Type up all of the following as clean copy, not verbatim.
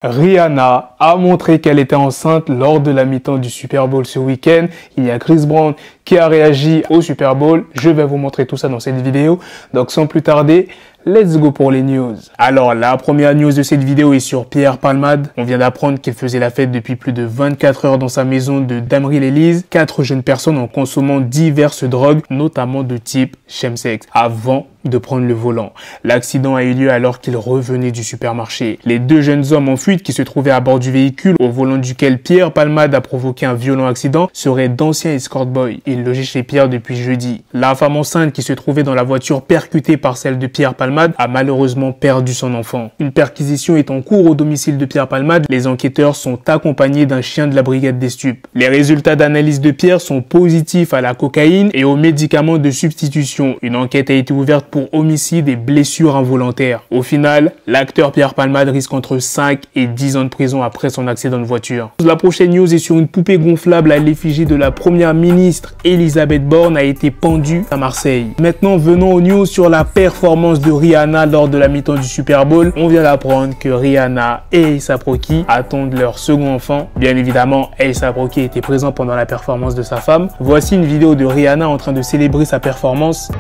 Rihanna a montré qu'elle était enceinte lors de la mi-temps du Super Bowl ce week-end. Il y a Chris Brown qui a réagi au Super Bowl. Je vais vous montrer tout ça dans cette vidéo. Donc sans plus tarder, let's go pour les news. Alors la première news de cette vidéo est sur Pierre Palmade. On vient d'apprendre qu'il faisait la fête depuis plus de 24 heures dans sa maison de Damry-les-Lys. 4 jeunes personnes en consommant diverses drogues, notamment de type chemsex, avant de prendre le volant. L'accident a eu lieu alors qu'il revenait du supermarché. Les 2 jeunes hommes en fuite qui se trouvaient à bord du véhicule au volant duquel Pierre Palmade a provoqué un violent accident seraient d'anciens escort boys. Ils logeaient chez Pierre depuis jeudi. La femme enceinte qui se trouvait dans la voiture percutée par celle de Pierre Palmade a malheureusement perdu son enfant. Une perquisition est en cours au domicile de Pierre Palmade. Les enquêteurs sont accompagnés d'un chien de la brigade des stupes. Les résultats d'analyse de Pierre sont positifs à la cocaïne et aux médicaments de substitution. Une enquête a été ouverte pour homicide et blessures involontaires. Au final, l'acteur Pierre Palmade risque entre 5 et 10 ans de prison après son accident de voiture. La prochaine news est sur une poupée gonflable à l'effigie de la première ministre Elisabeth Borne a été pendue à Marseille. Maintenant, venons aux news sur la performance de Rihanna lors de la mi-temps du Super Bowl. On vient d'apprendre que Rihanna et A$AP Rocky attendent leur second enfant. Bien évidemment, A$AP Rocky était présent pendant la performance de sa femme. Voici une vidéo de Rihanna en train de célébrer sa performance.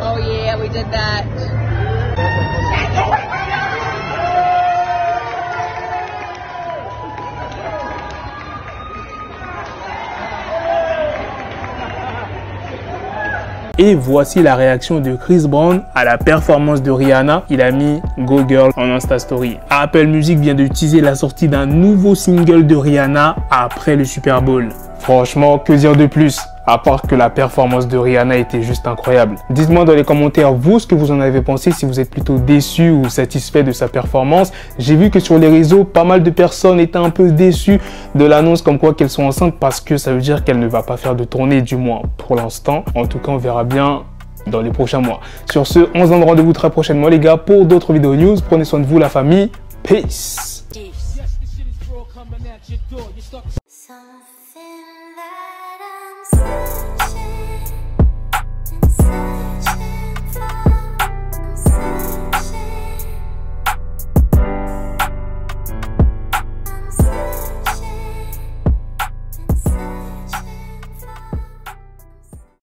Oh yeah, we did that. Et voici la réaction de Chris Brown à la performance de Rihanna. Il a mis Go Girl en Insta Story. Apple Music vient de teaser la sortie d'un nouveau single de Rihanna après le Super Bowl. Franchement, que dire de plus? À part que la performance de Rihanna était juste incroyable. Dites-moi dans les commentaires, vous, ce que vous en avez pensé, si vous êtes plutôt déçu ou satisfait de sa performance. J'ai vu que sur les réseaux, pas mal de personnes étaient un peu déçues de l'annonce comme quoi qu'elles sont enceintes parce que ça veut dire qu'elle ne va pas faire de tournée, du moins pour l'instant. En tout cas, on verra bien dans les prochains mois. Sur ce, on se donne rendez-vous très prochainement les gars pour d'autres vidéos news. Prenez soin de vous la famille. Peace.